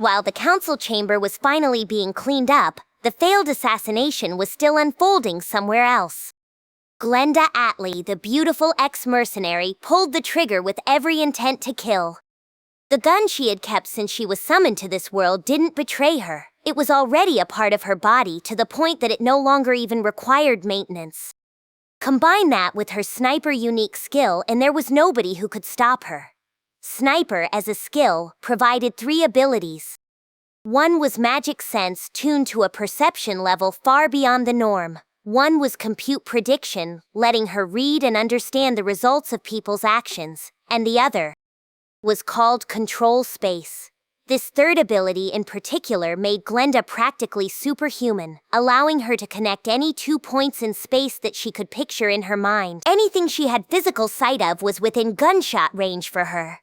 While the council chamber was finally being cleaned up, the failed assassination was still unfolding somewhere else. Glenda Attlee, the beautiful ex-mercenary, pulled the trigger with every intent to kill. The gun she had kept since she was summoned to this world didn't betray her. It was already a part of her body to the point that it no longer even required maintenance. Combine that with her sniper unique skill and there was nobody who could stop her. Sniper, as a skill, provided 3 abilities. One was magic sense tuned to a perception level far beyond the norm. One was compute prediction, letting her read and understand the results of people's actions, and the other was called control space. This third ability in particular made Glenda practically superhuman, allowing her to connect any 2 points in space that she could picture in her mind. Anything she had physical sight of was within gunshot range for her.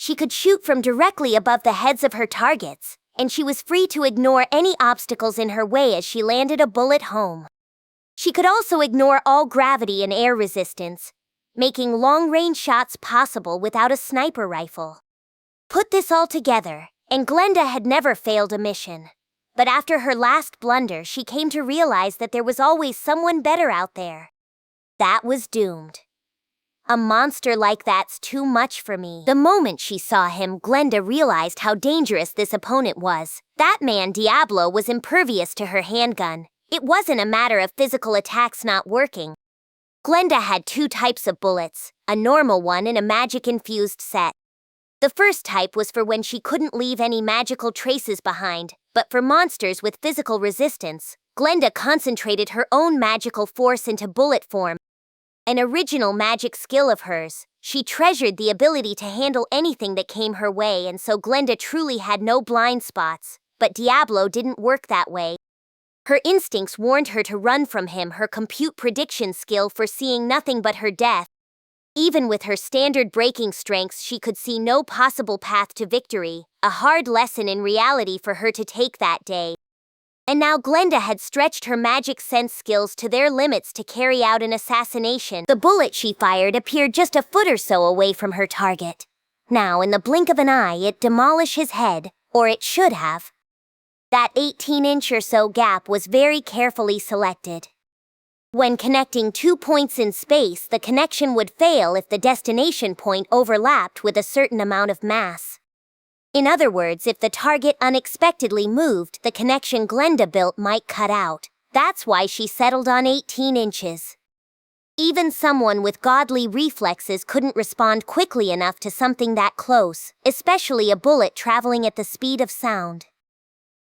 She could shoot from directly above the heads of her targets, and she was free to ignore any obstacles in her way as she landed a bullet home. She could also ignore all gravity and air resistance, making long-range shots possible without a sniper rifle. Put this all together, and Glenda had never failed a mission. But after her last blunder, she came to realize that there was always someone better out there. That was doomed. A monster like that's too much for me. The moment she saw him, Glenda realized how dangerous this opponent was. That man, Diablo, was impervious to her handgun. It wasn't a matter of physical attacks not working. Glenda had 2 types of bullets, a normal one and a magic-infused set. The first type was for when she couldn't leave any magical traces behind, but for monsters with physical resistance, Glenda concentrated her own magical force into bullet form. An original magic skill of hers, she treasured the ability to handle anything that came her way, and so Glenda truly had no blind spots, but Diablo didn't work that way. Her instincts warned her to run from him, her compute prediction skill foreseeing nothing but her death. Even with her standard breaking strengths, she could see no possible path to victory, a hard lesson in reality for her to take that day. And now Glenda had stretched her magic sense skills to their limits to carry out an assassination. The bullet she fired appeared just a foot or so away from her target. Now, in the blink of an eye, it demolished his head, or it should have. That 18-inch or so gap was very carefully selected. When connecting 2 points in space, the connection would fail if the destination point overlapped with a certain amount of mass. In other words, if the target unexpectedly moved, the connection Glenda built might cut out. That's why she settled on 18 inches. Even someone with godly reflexes couldn't respond quickly enough to something that close, especially a bullet traveling at the speed of sound.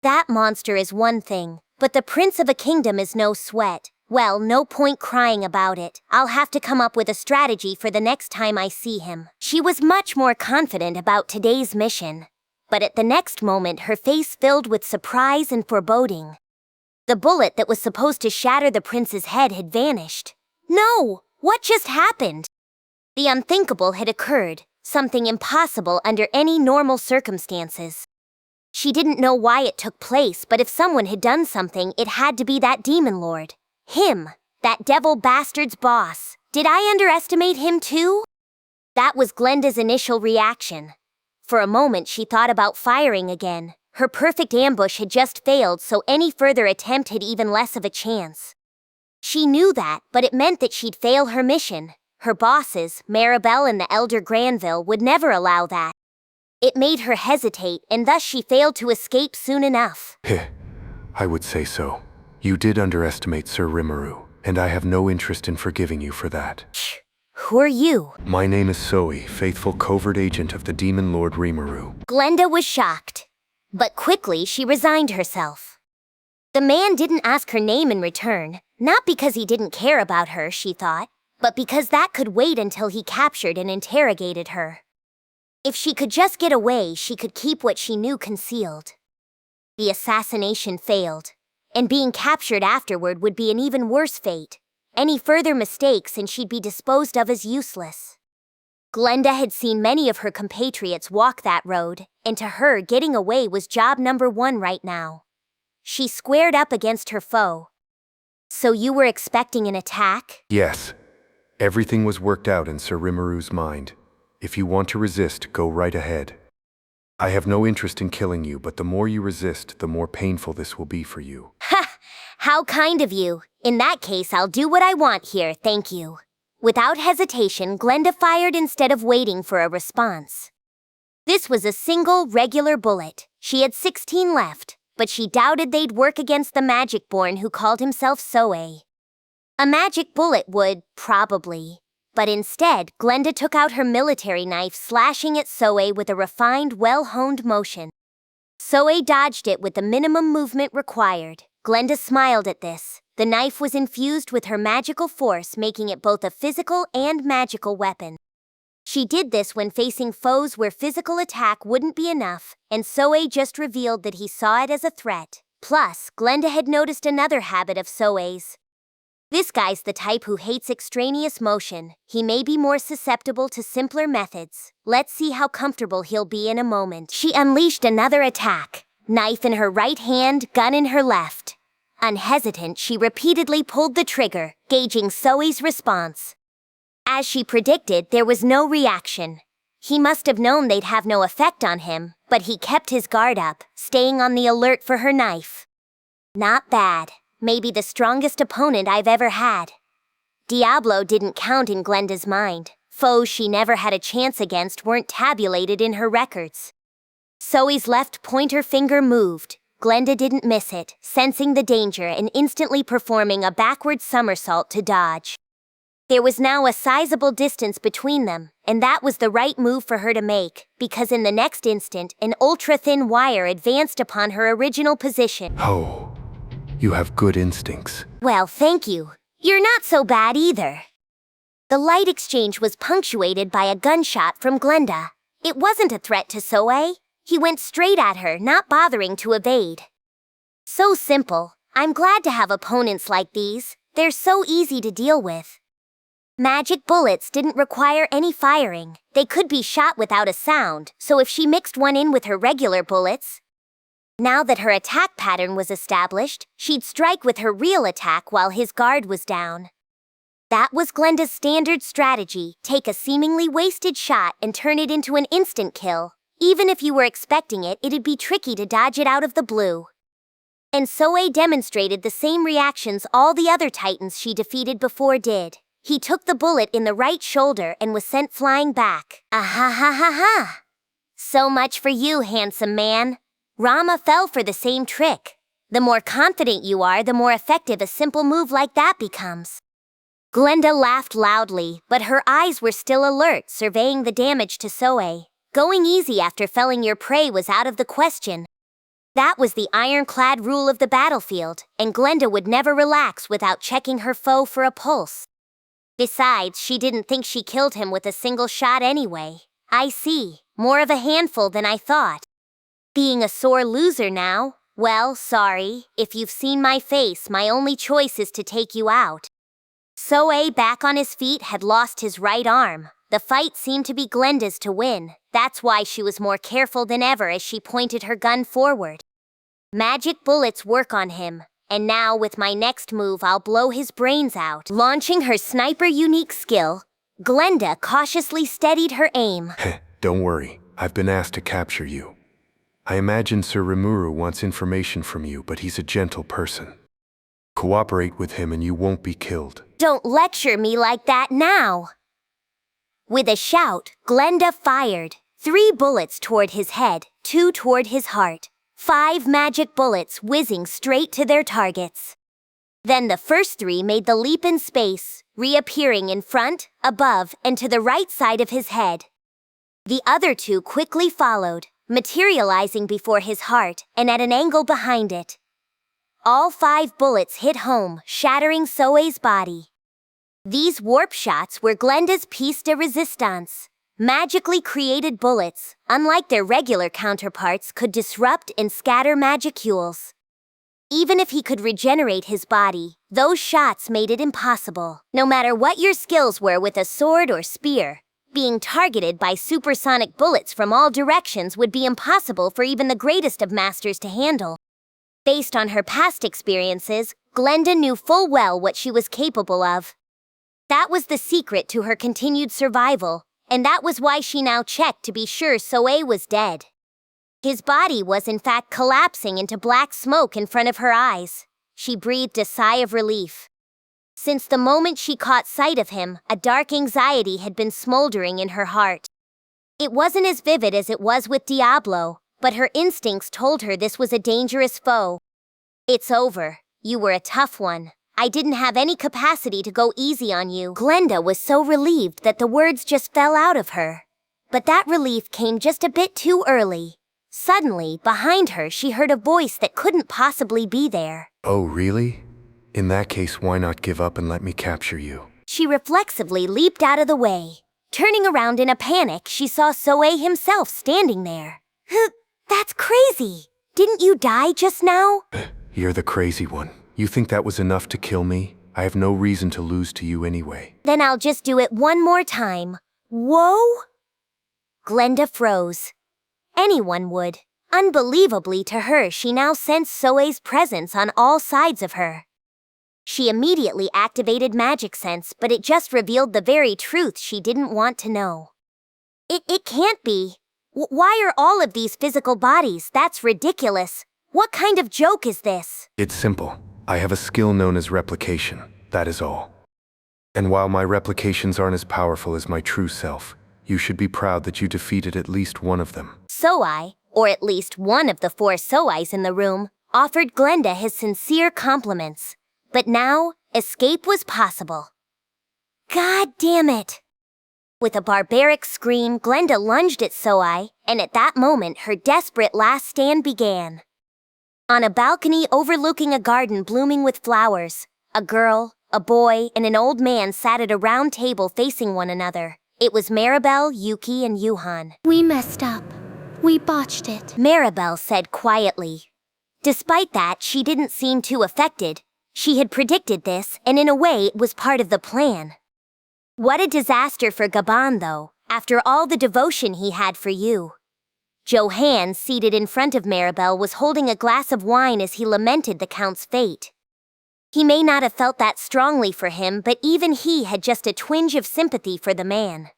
That monster is one thing, but the prince of a kingdom is no sweat. Well, no point crying about it. I'll have to come up with a strategy for the next time I see him. She was much more confident about today's mission. But at the next moment, her face filled with surprise and foreboding. The bullet that was supposed to shatter the prince's head had vanished. No! What just happened? The unthinkable had occurred, something impossible under any normal circumstances. She didn't know why it took place, but if someone had done something, it had to be that demon lord. Him, that devil bastard's boss. Did I underestimate him too? That was Glenda's initial reaction. For a moment, she thought about firing again. Her perfect ambush had just failed, so any further attempt had even less of a chance. She knew that, but it meant that she'd fail her mission. Her bosses, Maribel and the Elder Granville, would never allow that. It made her hesitate, and thus she failed to escape soon enough. I would say so. You did underestimate Sir Rimuru, and I have no interest in forgiving you for that. Who are you? My name is Souei, faithful covert agent of the demon lord Rimuru. Glenda was shocked, but quickly she resigned herself. The man didn't ask her name in return, not because he didn't care about her, she thought, but because that could wait until he captured and interrogated her. If she could just get away, she could keep what she knew concealed. The assassination failed, and being captured afterward would be an even worse fate. Any further mistakes and she'd be disposed of as useless. Glenda had seen many of her compatriots walk that road, and to her, getting away was job number 1 right now. She squared up against her foe. So you were expecting an attack? Yes. Everything was worked out in Sir Rimuru's mind. If you want to resist, go right ahead. I have no interest in killing you, but the more you resist, the more painful this will be for you. Ha! How kind of you. In that case, I'll do what I want here, thank you. Without hesitation, Glenda fired instead of waiting for a response. This was a single, regular bullet. She had 16 left, but she doubted they'd work against the magic-born who called himself Souei. A magic bullet would, probably. But instead, Glenda took out her military knife, slashing at Souei with a refined, well-honed motion. Souei dodged it with the minimum movement required. Glenda smiled at this. The knife was infused with her magical force, making it both a physical and magical weapon. She did this when facing foes where physical attack wouldn't be enough, and Souei just revealed that he saw it as a threat. Plus, Glenda had noticed another habit of Souei's. This guy's the type who hates extraneous motion. He may be more susceptible to simpler methods. Let's see how comfortable he'll be in a moment. She unleashed another attack. Knife in her right hand, gun in her left. Unhesitant, she repeatedly pulled the trigger, gauging Souei's response. As she predicted, there was no reaction. He must have known they'd have no effect on him, but he kept his guard up, staying on the alert for her knife. Not bad. Maybe the strongest opponent I've ever had. Diablo didn't count in Glenda's mind. Foes she never had a chance against weren't tabulated in her records. Souei's left pointer finger moved. Glenda didn't miss it, sensing the danger and instantly performing a backward somersault to dodge. There was now a sizable distance between them, and that was the right move for her to make, because in the next instant, an ultra-thin wire advanced upon her original position. Oh. You have good instincts. Well, thank you. You're not so bad either. The light exchange was punctuated by a gunshot from Glenda. It wasn't a threat to Souei. He went straight at her, not bothering to evade. So simple. I'm glad to have opponents like these. They're so easy to deal with. Magic bullets didn't require any firing. They could be shot without a sound, so if she mixed one in with her regular bullets, now that her attack pattern was established, she'd strike with her real attack while his guard was down. That was Glenda's standard strategy, take a seemingly wasted shot and turn it into an instant kill. Even if you were expecting it, it'd be tricky to dodge it out of the blue. And Souei demonstrated the same reactions all the other titans she defeated before did. He took the bullet in the right shoulder and was sent flying back. Ah ha ha ha ha! So much for you, handsome man. Rama fell for the same trick. The more confident you are, the more effective a simple move like that becomes. Glenda laughed loudly, but her eyes were still alert, surveying the damage to Souei. Going easy after felling your prey was out of the question. That was the ironclad rule of the battlefield, and Glenda would never relax without checking her foe for a pulse. Besides, she didn't think she killed him with a single shot anyway. I see, more of a handful than I thought. Being a sore loser now? Well, sorry. If you've seen my face, my only choice is to take you out. Souei, back on his feet, had lost his right arm. The fight seemed to be Glenda's to win. That's why she was more careful than ever as she pointed her gun forward. Magic bullets work on him, and now with my next move I'll blow his brains out. Launching her sniper unique skill, Glenda cautiously steadied her aim. Don't worry, I've been asked to capture you. I imagine Sir Rimuru wants information from you, but he's a gentle person. Cooperate with him and you won't be killed. Don't lecture me like that now! With a shout, Glenda fired. 3 bullets toward his head, 2 toward his heart. 5 magic bullets whizzing straight to their targets. Then the first 3 made the leap in space, reappearing in front, above, and to the right side of his head. The other 2 quickly followed, materializing before his heart and at an angle behind it. All 5 bullets hit home, shattering Souei's body. These warp shots were Glenda's piece de resistance. Magically created bullets, unlike their regular counterparts, could disrupt and scatter magicules. Even if he could regenerate his body, those shots made it impossible. No matter what your skills were with a sword or spear, being targeted by supersonic bullets from all directions would be impossible for even the greatest of masters to handle. Based on her past experiences, Glenda knew full well what she was capable of. That was the secret to her continued survival, and that was why she now checked to be sure Souei was dead. His body was in fact collapsing into black smoke in front of her eyes. She breathed a sigh of relief. Since the moment she caught sight of him, a dark anxiety had been smoldering in her heart. It wasn't as vivid as it was with Diablo, but her instincts told her this was a dangerous foe. It's over. You were a tough one. I didn't have any capacity to go easy on you. Glenda was so relieved that the words just fell out of her. But that relief came just a bit too early. Suddenly, behind her, she heard a voice that couldn't possibly be there. Oh, really? In that case, why not give up and let me capture you? She reflexively leaped out of the way. Turning around in a panic, she saw Souei himself standing there. That's crazy! Didn't you die just now? You're the crazy one. You think that was enough to kill me? I have no reason to lose to you anyway. Then I'll just do it one more time. Whoa! Glenda froze. Anyone would. Unbelievably to her, she now sensed Souei's presence on all sides of her. She immediately activated Magic Sense, but it just revealed the very truth she didn't want to know. It can't be. Why are all of these physical bodies? That's ridiculous. What kind of joke is this? It's simple. I have a skill known as Replication, that is all. And while my replications aren't as powerful as my true self, you should be proud that you defeated at least one of them. Souei, or at least one of the 4 Soueis in the room, offered Glenda his sincere compliments. But now, escape was possible. God damn it! With a barbaric scream, Glenda lunged at Souei, and at that moment her desperate last stand began. On a balcony overlooking a garden blooming with flowers, a girl, a boy, and an old man sat at a round table facing one another. It was Maribel, Yuki, and Yuhan. We messed up. We botched it. Maribel said quietly. Despite that, she didn't seem too affected. She had predicted this, and in a way it was part of the plan. What a disaster for Gaban, though, after all the devotion he had for you. Johann, seated in front of Maribel, was holding a glass of wine as he lamented the Count's fate. He may not have felt that strongly for him, but even he had just a twinge of sympathy for the man.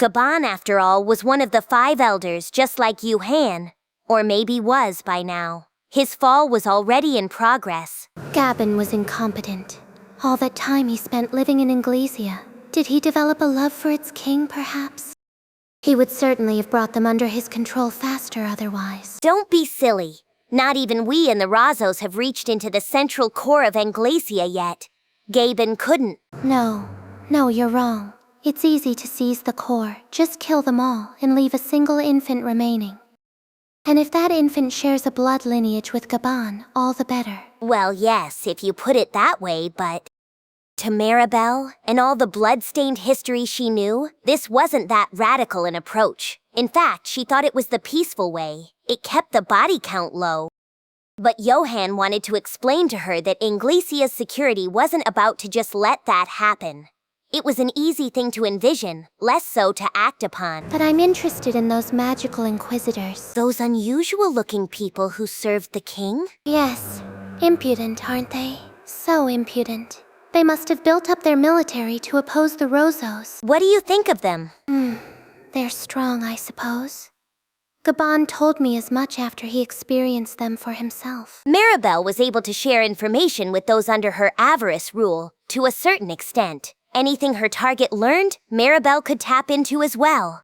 Gaban, after all, was one of the 5 elders, just like Johann, or maybe was by now. His fall was already in progress. Gaban was incompetent. All that time he spent living in Inglesia. Did he develop a love for its king, perhaps? He would certainly have brought them under his control faster otherwise. Don't be silly. Not even we and the Razos have reached into the central core of Inglesia yet. Gaban couldn't. No, you're wrong. It's easy to seize the core. Just kill them all and leave a single infant remaining. And if that infant shares a blood lineage with Gaban, all the better. Well, yes, if you put it that way, but... To Maribel, and all the blood-stained history she knew, this wasn't that radical an approach. In fact, she thought it was the peaceful way. It kept the body count low. But Johann wanted to explain to her that Inglesia's security wasn't about to just let that happen. It was an easy thing to envision, less so to act upon. But I'm interested in those magical inquisitors. Those unusual-looking people who served the king? Yes. Impudent, aren't they? So impudent. They must have built up their military to oppose the Rozos. What do you think of them? They're strong, I suppose. Gaban told me as much after he experienced them for himself. Maribel was able to share information with those under her avarice rule, to a certain extent. Anything her target learned, Maribel could tap into as well.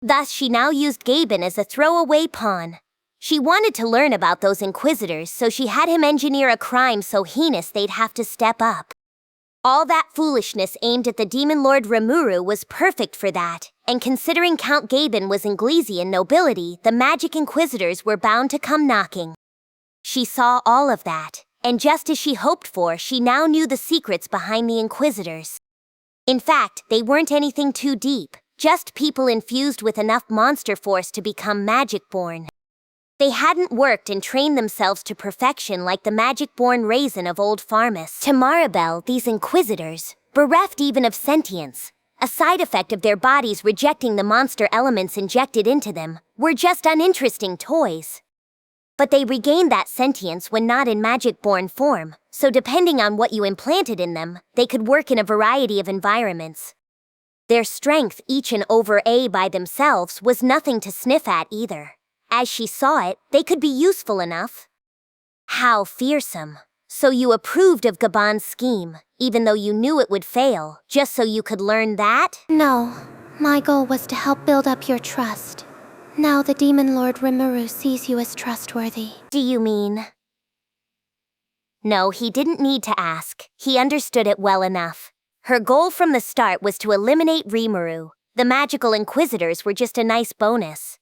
Thus, she now used Gaban as a throwaway pawn. She wanted to learn about those inquisitors, so she had him engineer a crime so heinous they'd have to step up. All that foolishness aimed at the demon lord Rimuru was perfect for that, and considering Count Gaban was Inglesian nobility, the magic inquisitors were bound to come knocking. She saw all of that, and just as she hoped for, she now knew the secrets behind the inquisitors. In fact, they weren't anything too deep, just people infused with enough monster force to become magic-born. They hadn't worked and trained themselves to perfection like the magic-born raisin of old Pharmus. To Maribel, these inquisitors, bereft even of sentience, a side effect of their bodies rejecting the monster elements injected into them, were just uninteresting toys. But they regained that sentience when not in magic-born form, so depending on what you implanted in them, they could work in a variety of environments. Their strength, each and over A by themselves, was nothing to sniff at either. as she saw it, they could be useful enough. How fearsome. So you approved of Gaban's scheme, even though you knew it would fail, just so you could learn that? No, my goal was to help build up your trust. Now the Demon Lord Rimuru sees you as trustworthy. Do you mean? No, he didn't need to ask. He understood it well enough. Her goal from the start was to eliminate Rimuru. The magical inquisitors were just a nice bonus.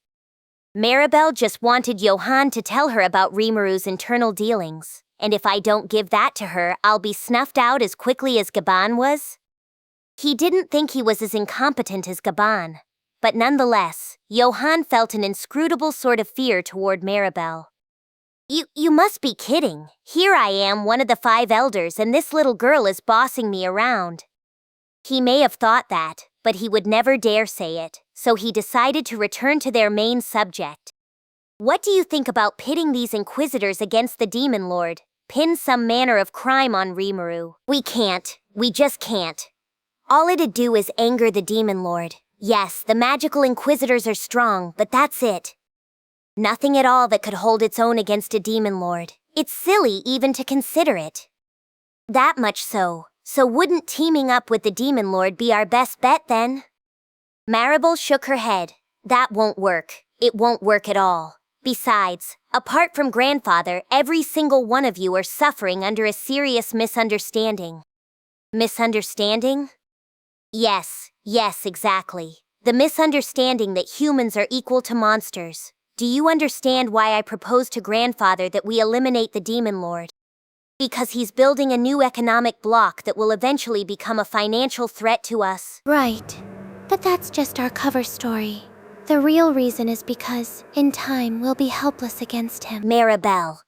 Maribel just wanted Johann to tell her about Rimuru's internal dealings, and if I don't give that to her, I'll be snuffed out as quickly as Gaban was. He didn't think he was as incompetent as Gaban, but nonetheless, Johann felt an inscrutable sort of fear toward Maribel. You must be kidding. Here I am, one of the 5 elders, and this little girl is bossing me around. He may have thought that, but he would never dare say it, so he decided to return to their main subject. What do you think about pitting these inquisitors against the Demon Lord? Pin some manner of crime on Rimuru. We can't. We just can't. All it'd do is anger the Demon Lord. Yes, the magical inquisitors are strong, but that's it. Nothing at all that could hold its own against a Demon Lord. It's silly even to consider it. That much so. So wouldn't teaming up with the Demon Lord be our best bet then? Maribel shook her head. That won't work. It won't work at all. Besides, apart from grandfather, every single one of you are suffering under a serious misunderstanding. Misunderstanding? Yes, exactly. The misunderstanding that humans are equal to monsters. Do you understand why I proposed to grandfather that we eliminate the Demon Lord? Because he's building a new economic bloc that will eventually become a financial threat to us. Right. But that's just our cover story. The real reason is because, in time, we'll be helpless against him. Maribel.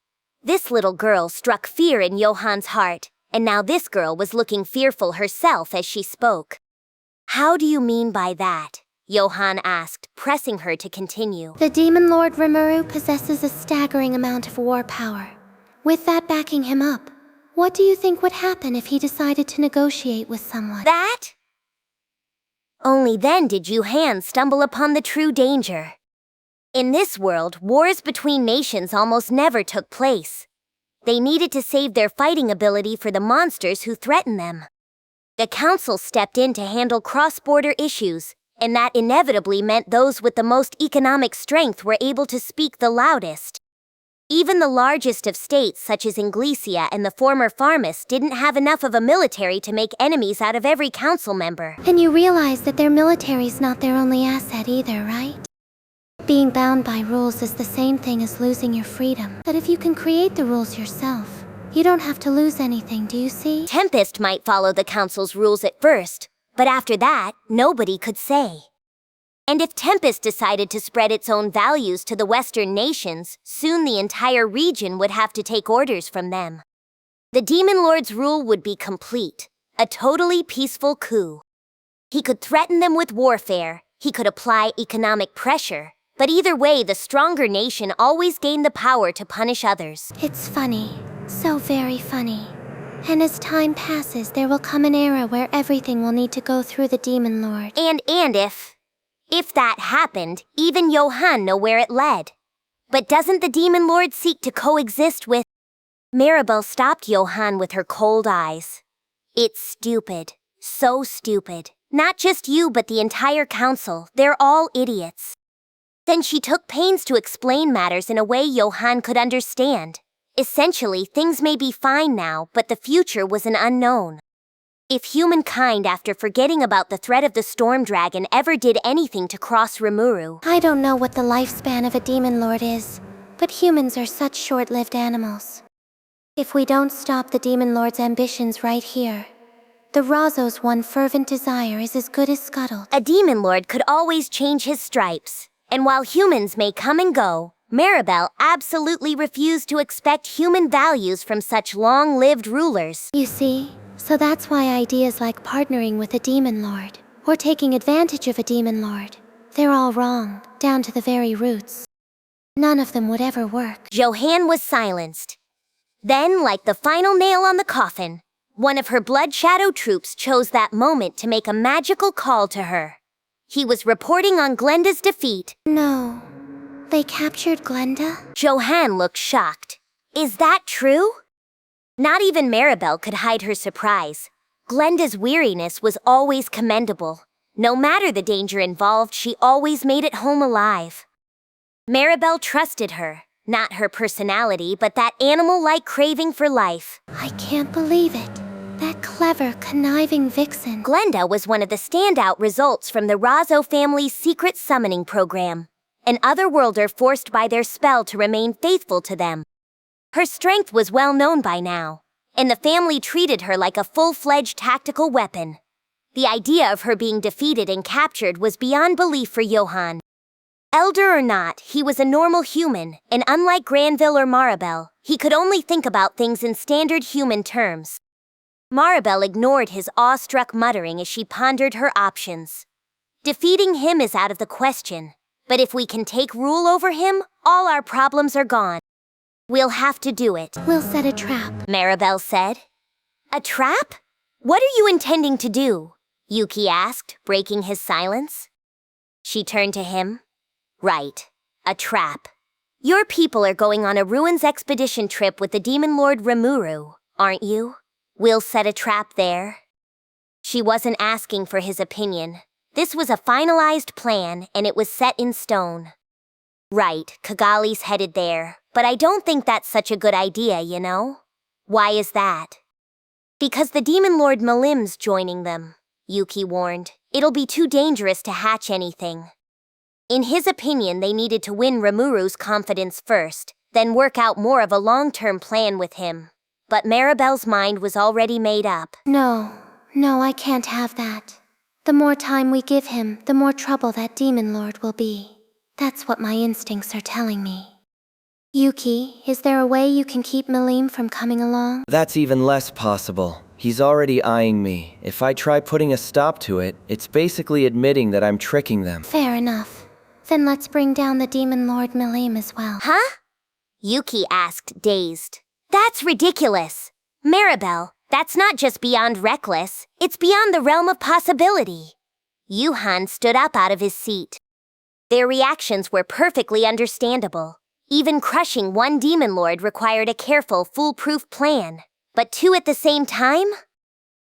This little girl struck fear in Johann's heart, and now this girl was looking fearful herself as she spoke. How do you mean by that? Johann asked, pressing her to continue. The Demon Lord Rimuru possesses a staggering amount of war power. With that backing him up, what do you think would happen if he decided to negotiate with someone? That? Only then did Johann stumble upon the true danger. In this world, wars between nations almost never took place. They needed to save their fighting ability for the monsters who threaten them. The council stepped in to handle cross-border issues, and that inevitably meant those with the most economic strength were able to speak the loudest. Even the largest of states, such as Inglesia and the former Farmus, didn't have enough of a military to make enemies out of every council member. And you realize that their military's not their only asset either, right? Being bound by rules is the same thing as losing your freedom. But if you can create the rules yourself, you don't have to lose anything, do you see? Tempest might follow the council's rules at first, but after that, nobody could say. And if Tempest decided to spread its own values to the Western nations, soon the entire region would have to take orders from them. The Demon Lord's rule would be complete, a totally peaceful coup. He could threaten them with warfare, he could apply economic pressure, but either way, the stronger nation always gained the power to punish others. It's funny, so very funny. And as time passes, there will come an era where everything will need to go through the Demon Lord. And if that happened, even Johann know where it led. But doesn't the Demon Lord seek to coexist with... Maribel stopped Johann with her cold eyes. It's stupid. So stupid. Not just you, but the entire council. They're all idiots. Then she took pains to explain matters in a way Johann could understand. Essentially, things may be fine now, but the future was an unknown. If humankind, after forgetting about the threat of the storm dragon, ever did anything to cross Rimuru... I don't know what the lifespan of a Demon Lord is, but humans are such short-lived animals. If we don't stop the Demon Lord's ambitions right here, the Razo's one fervent desire is as good as scuttled. A Demon Lord could always change his stripes, and while humans may come and go, Maribel absolutely refused to expect human values from such long-lived rulers. You see? So that's why ideas like partnering with a Demon Lord, or taking advantage of a Demon Lord, they're all wrong, down to the very roots. None of them would ever work. Johann was silenced. Then, like the final nail on the coffin, one of her Blood Shadow troops chose that moment to make a magical call to her. He was reporting on Glenda's defeat. No. They captured Glenda? Johan looked shocked. Is that true? Not even Maribel could hide her surprise. Glenda's weariness was always commendable. No matter the danger involved, she always made it home alive. Maribel trusted her, not her personality, but that animal-like craving for life. I can't believe it. That clever, conniving vixen. Glenda was one of the standout results from the Razzo family's secret summoning program, an otherworlder forced by their spell to remain faithful to them. Her strength was well known by now, and the family treated her like a full-fledged tactical weapon. The idea of her being defeated and captured was beyond belief for Johan. Elder or not, he was a normal human, and unlike Granville or Maribel, he could only think about things in standard human terms. Maribel ignored his awestruck muttering as she pondered her options. Defeating him is out of the question, but if we can take rule over him, all our problems are gone. We'll have to do it. We'll set a trap, Maribel said. A trap? What are you intending to do? Yuki asked, breaking his silence. She turned to him. Right, a trap. Your people are going on a ruins expedition trip with the demon lord Rimuru, aren't you? We'll set a trap there. She wasn't asking for his opinion. This was a finalized plan, and it was set in stone. Right, Kigali's headed there, but I don't think that's such a good idea, you know? Why is that? Because the demon lord Milim's joining them, Yuki warned. It'll be too dangerous to hatch anything. In his opinion, they needed to win Rimuru's confidence first, then work out more of a long-term plan with him. But Maribel's mind was already made up. No, I can't have that. The more time we give him, the more trouble that demon lord will be. That's what my instincts are telling me. Yuki, is there a way you can keep Milim from coming along? That's even less possible. He's already eyeing me. If I try putting a stop to it, it's basically admitting that I'm tricking them. Fair enough. Then let's bring down the demon lord Milim as well. Huh? Yuki asked, dazed. That's ridiculous. Maribel, that's not just beyond reckless, it's beyond the realm of possibility. Johan stood up out of his seat. Their reactions were perfectly understandable. Even crushing one demon lord required a careful, foolproof plan. But two at the same time?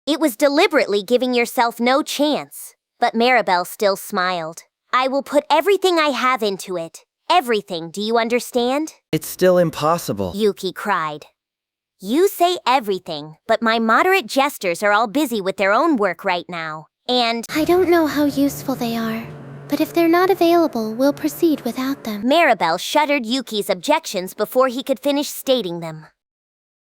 It was deliberately giving yourself no chance. But Maribel still smiled. I will put everything I have into it. Everything, do you understand? It's still impossible. Yuki cried. You say everything, but my moderate jesters are all busy with their own work right now, and… I don't know how useful they are, but if they're not available, we'll proceed without them. Maribel shuddered Yuki's objections before he could finish stating them.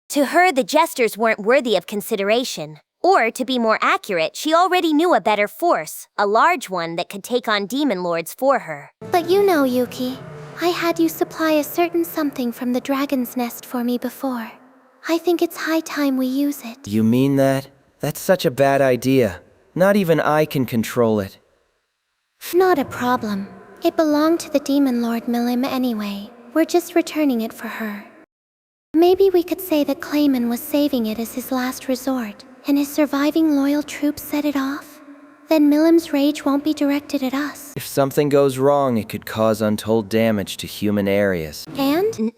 To her, the jesters weren't worthy of consideration. Or, to be more accurate, she already knew a better force, a large one that could take on demon lords for her. But you know, Yuki, I had you supply a certain something from the dragon's nest for me before. I think it's high time we use it. You mean that? That's such a bad idea. Not even I can control it. Not a problem. It belonged to the demon lord Milim anyway. We're just returning it for her. Maybe we could say that Clayman was saving it as his last resort, and his surviving loyal troops set it off? Then Milim's rage won't be directed at us. If something goes wrong, it could cause untold damage to human areas. And?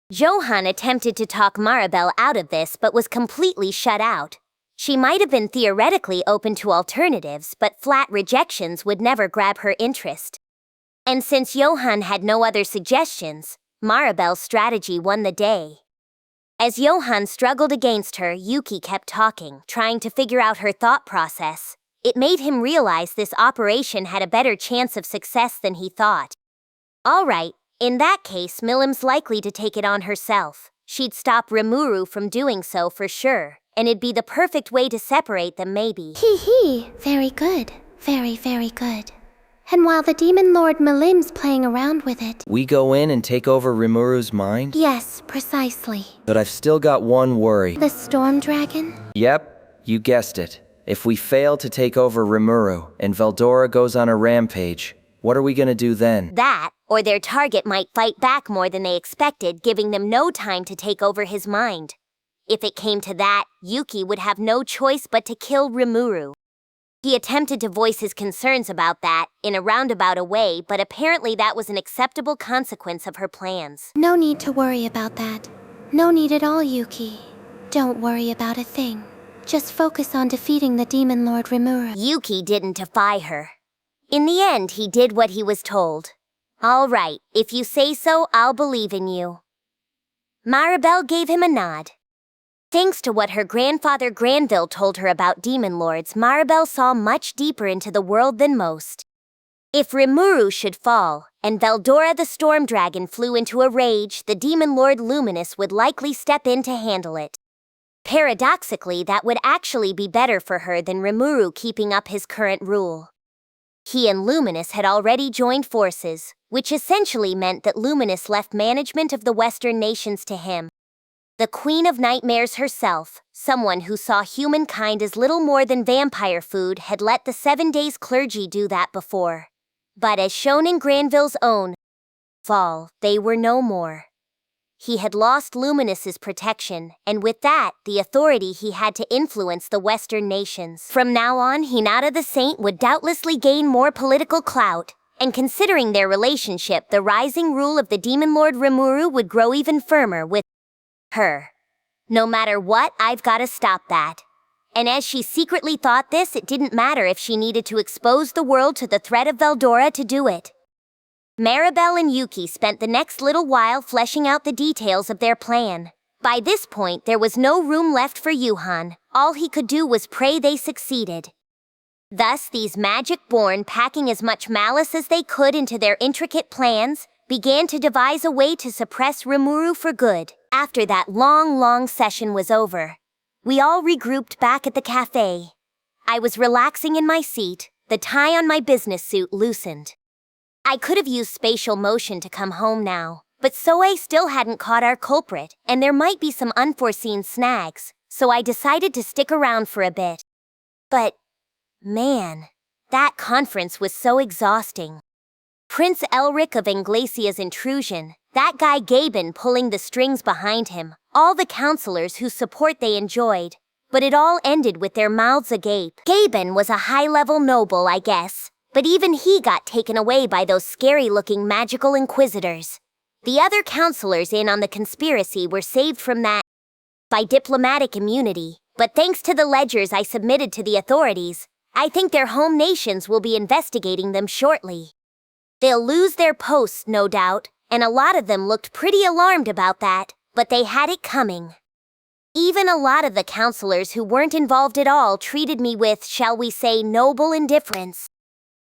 Johan attempted to talk Maribel out of this but was completely shut out. She might have been theoretically open to alternatives, but flat rejections would never grab her interest. And since Johan had no other suggestions, Maribel's strategy won the day. As Johan struggled against her, Yuki kept talking, trying to figure out her thought process. It made him realize this operation had a better chance of success than he thought. All right, in that case, Milim's likely to take it on herself. She'd stop Rimuru from doing so for sure, and it'd be the perfect way to separate them maybe. Hee. Very good. Very, very good. And while the demon lord Milim's playing around with it… We go in and take over Rimuru's mind? Yes, precisely. But I've still got one worry. The storm dragon? Yep, you guessed it. If we fail to take over Rimuru, and Veldora goes on a rampage, what are we gonna do then? That, or their target might fight back more than they expected, giving them no time to take over his mind. If it came to that, Yuki would have no choice but to kill Rimuru. He attempted to voice his concerns about that in a roundabout way, but apparently that was an acceptable consequence of her plans. No need to worry about that. No need at all, Yuki. Don't worry about a thing. Just focus on defeating the Demon Lord Rimuru. Yuki didn't defy her. In the end, he did what he was told. All right, if you say so, I'll believe in you. Maribel gave him a nod. Thanks to what her grandfather Granville told her about demon lords, Maribel saw much deeper into the world than most. If Rimuru should fall, and Veldora the Storm Dragon flew into a rage, the Demon Lord Luminous would likely step in to handle it. Paradoxically, that would actually be better for her than Rimuru keeping up his current rule. He and Luminous had already joined forces, which essentially meant that Luminous left management of the Western nations to him. The Queen of Nightmares herself, someone who saw humankind as little more than vampire food, had let the 7 Days clergy do that before. But as shown in Granville's own fall, they were no more. He had lost Luminous's protection, and with that, the authority he had to influence the Western nations. From now on, Hinata the Saint would doubtlessly gain more political clout, and considering their relationship, the rising rule of the Demon Lord Rimuru would grow even firmer with her. No matter what, I've got to stop that. And as she secretly thought this, it didn't matter if she needed to expose the world to the threat of Veldora to do it. Maribel and Yuki spent the next little while fleshing out the details of their plan. By this point, there was no room left for Yuhan. All he could do was pray they succeeded. Thus, these magic-born, packing as much malice as they could into their intricate plans, began to devise a way to suppress Rimuru for good. After that long session was over, we all regrouped back at the cafe. I was relaxing in my seat, the tie on my business suit loosened. I could have used spatial motion to come home now, but Souei still hadn't caught our culprit, and there might be some unforeseen snags, so I decided to stick around for a bit. But, man, that conference was so exhausting. Prince Elric of Anglasia's intrusion, that guy Gaben pulling the strings behind him, all the counselors whose support they enjoyed, but it all ended with their mouths agape. Gaben was a high-level noble, I guess, but even he got taken away by those scary-looking magical inquisitors. The other counselors in on the conspiracy were saved from that by diplomatic immunity, but thanks to the ledgers I submitted to the authorities, I think their home nations will be investigating them shortly. They'll lose their posts, no doubt, and a lot of them looked pretty alarmed about that, but they had it coming. Even a lot of the counselors who weren't involved at all treated me with, shall we say, noble indifference.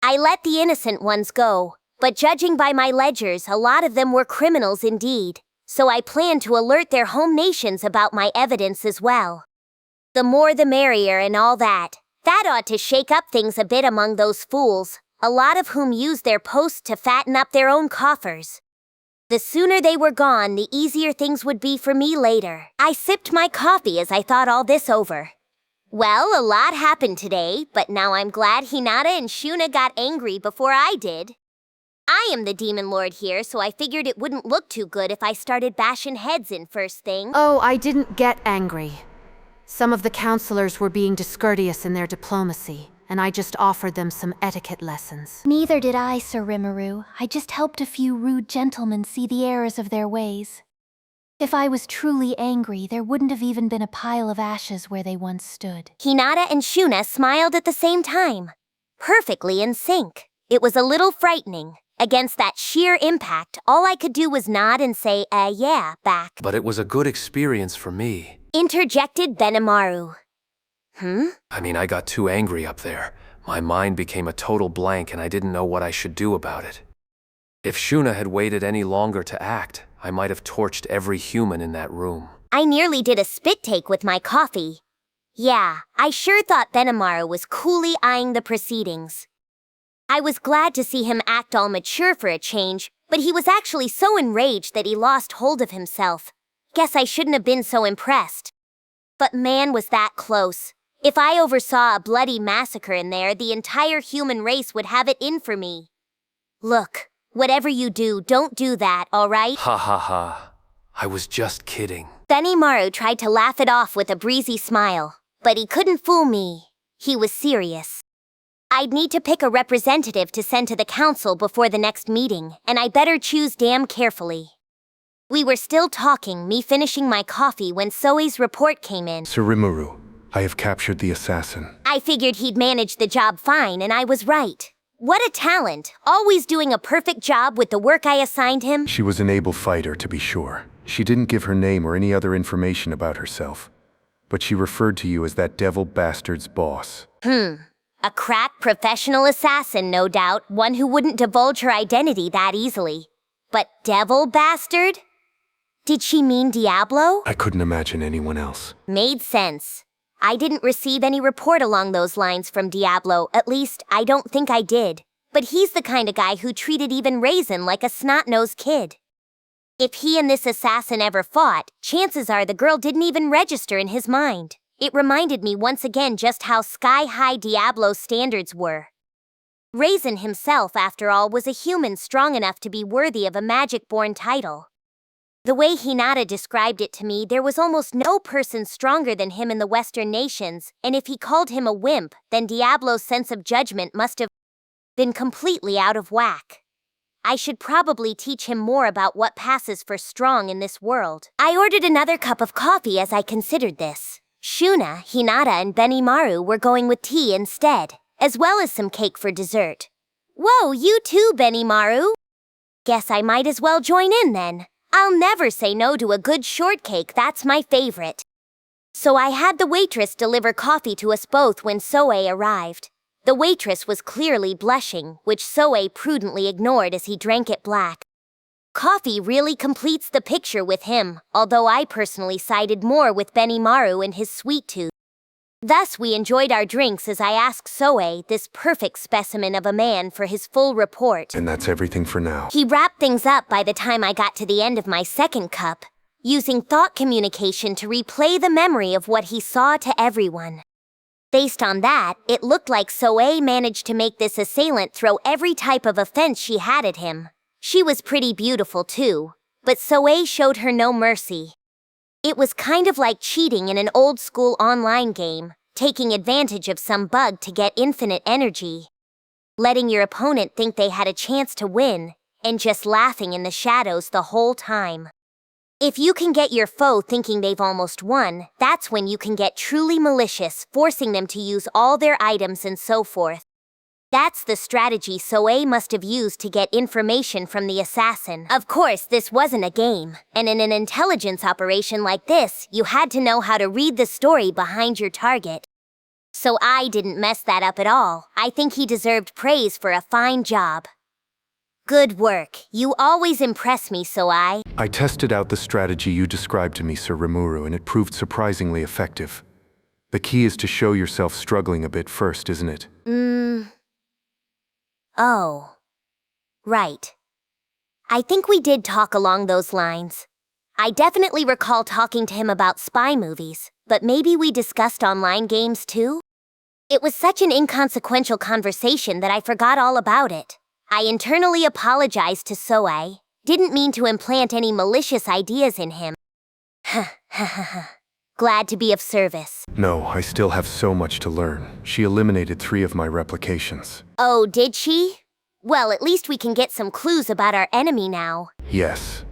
I let the innocent ones go, but judging by my ledgers, a lot of them were criminals indeed, so I planned to alert their home nations about my evidence as well. The more the merrier and all that. That ought to shake up things a bit among those fools, a lot of whom used their posts to fatten up their own coffers. The sooner they were gone, the easier things would be for me later. I sipped my coffee as I thought all this over. Well, a lot happened today, but now I'm glad Hinata and Shuna got angry before I did. I am the Demon Lord here, so I figured it wouldn't look too good if I started bashing heads in first thing. Oh, I didn't get angry. Some of the counselors were being discourteous in their diplomacy, and I just offered them some etiquette lessons. Neither did I, Sir Rimuru. I just helped a few rude gentlemen see the errors of their ways. If I was truly angry, there wouldn't have even been a pile of ashes where they once stood. Hinata and Shuna smiled at the same time. Perfectly in sync. It was a little frightening. Against that sheer impact, all I could do was nod and say, yeah, back. But it was a good experience for me. Interjected Benimaru. I mean, I got too angry up there. My mind became a total blank and I didn't know what I should do about it. If Shuna had waited any longer to act, I might have torched every human in that room. I nearly did a spit take with my coffee. Yeah, I sure thought Benimaru was coolly eyeing the proceedings. I was glad to see him act all mature for a change, but he was actually so enraged that he lost hold of himself. Guess I shouldn't have been so impressed. But man, was that close. If I oversaw a bloody massacre in there, the entire human race would have it in for me. Look, whatever you do, don't do that, all right? Ha ha ha. I was just kidding. Benimaru tried to laugh it off with a breezy smile, but he couldn't fool me. He was serious. I'd need to pick a representative to send to the council before the next meeting, and I better choose damn carefully. We were still talking, me finishing my coffee, when Souei's report came in. Sir Rimuru, I have captured the assassin. I figured he'd manage the job fine, and I was right. What a talent, always doing a perfect job with the work I assigned him. She was an able fighter, to be sure. She didn't give her name or any other information about herself, but she referred to you as that devil bastard's boss. A crack professional assassin, no doubt, one who wouldn't divulge her identity that easily. But devil bastard? Did she mean Diablo? I couldn't imagine anyone else. Made sense. I didn't receive any report along those lines from Diablo, at least I don't think I did. But he's the kind of guy who treated even Raisin like a snot-nosed kid. If he and this assassin ever fought, chances are the girl didn't even register in his mind. It reminded me once again just how sky-high Diablo's standards were. Raisin himself, after all, was a human strong enough to be worthy of a magic-born title. The way Hinata described it to me, there was almost no person stronger than him in the Western nations, and if he called him a wimp, then Diablo's sense of judgment must have been completely out of whack. I should probably teach him more about what passes for strong in this world. I ordered another cup of coffee as I considered this. Shuna, Hinata, and Benimaru were going with tea instead, as well as some cake for dessert. Whoa, you too, Benimaru? Guess I might as well join in then. I'll never say no to a good shortcake, that's my favorite. So I had the waitress deliver coffee to us both when Souei arrived. The waitress was clearly blushing, which Souei prudently ignored as he drank it black. Coffee really completes the picture with him, although I personally sided more with Benimaru and his sweet tooth. Thus we enjoyed our drinks as I asked Souei, this perfect specimen of a man, for his full report. And that's everything for now. He wrapped things up by the time I got to the end of my second cup, using thought communication to replay the memory of what he saw to everyone. Based on that, it looked like Souei managed to make this assailant throw every type of offense she had at him. She was pretty beautiful too, but Souei showed her no mercy. It was kind of like cheating in an old-school online game, taking advantage of some bug to get infinite energy. Letting your opponent think they had a chance to win, and just laughing in the shadows the whole time. If you can get your foe thinking they've almost won, that's when you can get truly malicious, forcing them to use all their items and so forth. That's the strategy Souei must have used to get information from the assassin. Of course, this wasn't a game, and in an intelligence operation like this, you had to know how to read the story behind your target. So I didn't mess that up at all. I think he deserved praise for a fine job. Good work. You always impress me, Souei. I tested out the strategy you described to me, Sir Rimuru, and it proved surprisingly effective. The key is to show yourself struggling a bit first, isn't it? Oh. Right. I think we did talk along those lines. I definitely recall talking to him about spy movies, but maybe we discussed online games too? It was such an inconsequential conversation that I forgot all about it. I internally apologized to Souei. Didn't mean to implant any malicious ideas in him. Glad to be of service. No, I still have so much to learn. She eliminated 3 of my replications. Oh, did she? Well, at least we can get some clues about our enemy now. Yes.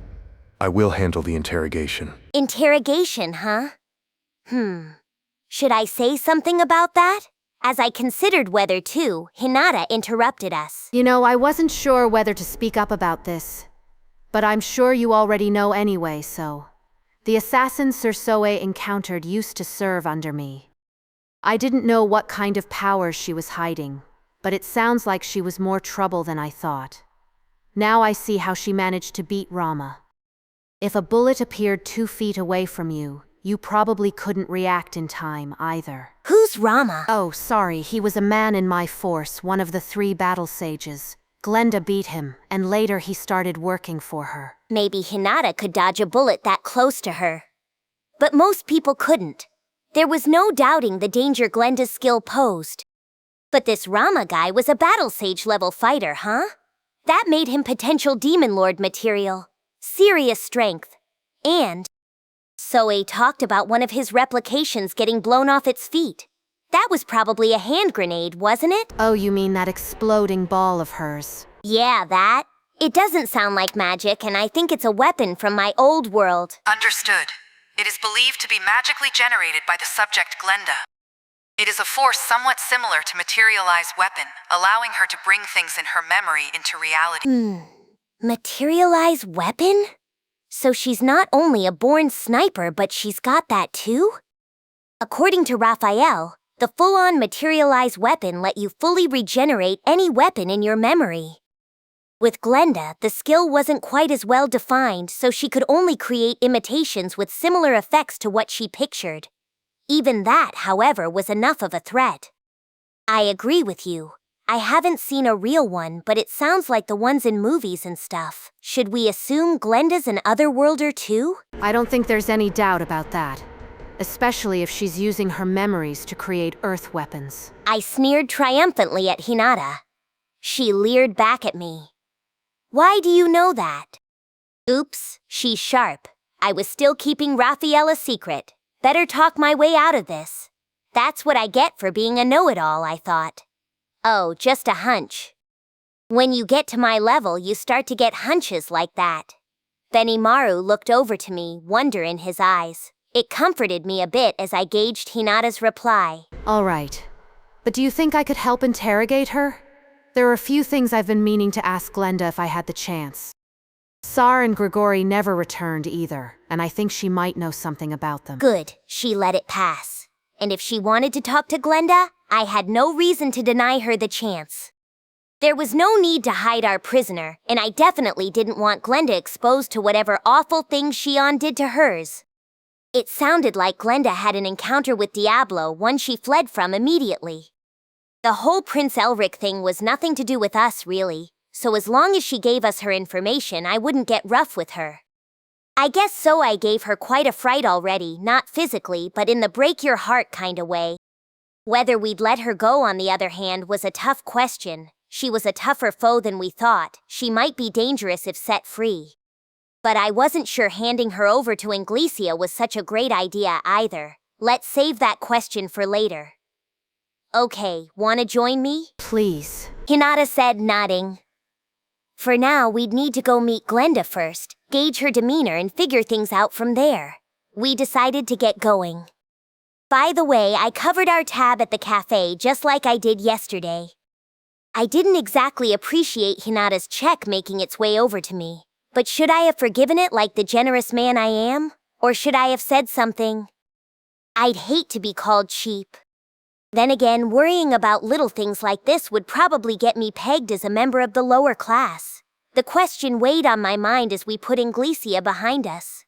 I will handle the interrogation. Interrogation, huh? Should I say something about that? As I considered whether to, Hinata interrupted us. You know, I wasn't sure whether to speak up about this, but I'm sure you already know anyway, so. The assassin Sir Souei encountered used to serve under me. I didn't know what kind of powers she was hiding, but it sounds like she was more trouble than I thought. Now I see how she managed to beat Rama. If a bullet appeared 2 feet away from you, you probably couldn't react in time either. Who's Rama? Oh, sorry, he was a man in my force, one of the 3 battle sages. Glenda beat him, and later he started working for her. Maybe Hinata could dodge a bullet that close to her. But most people couldn't. There was no doubting the danger Glenda's skill posed. But this Rama guy was a battle sage level fighter, huh? That made him potential demon lord material. Serious strength. And Souei talked about one of his replications getting blown off its feet. That was probably a hand grenade, wasn't it? Oh, you mean that exploding ball of hers? Yeah, that. It doesn't sound like magic, and I think it's a weapon from my old world. Understood. It is believed to be magically generated by the subject Glenda. It is a force somewhat similar to materialized weapon, allowing her to bring things in her memory into reality. Materialize weapon? So she's not only a born sniper, but she's got that too? According to Raphael, the full-on materialized weapon let you fully regenerate any weapon in your memory. With Glenda, the skill wasn't quite as well defined, so she could only create imitations with similar effects to what she pictured. Even that, however, was enough of a threat. I agree with you. I haven't seen a real one, but it sounds like the ones in movies and stuff. Should we assume Glenda's an otherworlder too? I don't think there's any doubt about that. Especially if she's using her memories to create earth weapons. I sneered triumphantly at Hinata. She leered back at me. Why do you know that? Oops, she's sharp. I was still keeping Raphael a secret. Better talk my way out of this. That's what I get for being a know-it-all, I thought. Oh, just a hunch. When you get to my level, you start to get hunches like that. Benimaru looked over to me, wonder in his eyes. It comforted me a bit as I gauged Hinata's reply. All right. But do you think I could help interrogate her? There are a few things I've been meaning to ask Glenda if I had the chance. Sar and Grigori never returned either, and I think she might know something about them. Good, she let it pass. And if she wanted to talk to Glenda, I had no reason to deny her the chance. There was no need to hide our prisoner, and I definitely didn't want Glenda exposed to whatever awful things Shion did to hers. It sounded like Glenda had an encounter with Diablo, one she fled from immediately. The whole Prince Elric thing was nothing to do with us, really, so as long as she gave us her information, I wouldn't get rough with her. I guess Souei gave her quite a fright already, not physically, but in the break-your-heart kinda way. Whether we'd let her go, on the other hand, was a tough question. She was a tougher foe than we thought. She might be dangerous if set free. But I wasn't sure handing her over to Inglesia was such a great idea either. Let's save that question for later. Okay, wanna join me? Please. Hinata said, nodding. For now, we'd need to go meet Glenda first, gauge her demeanor and figure things out from there. We decided to get going. By the way, I covered our tab at the cafe just like I did yesterday. I didn't exactly appreciate Hinata's check making its way over to me, but should I have forgiven it like the generous man I am? Or should I have said something? I'd hate to be called cheap. Then again, worrying about little things like this would probably get me pegged as a member of the lower class. The question weighed on my mind as we put Inglesia behind us.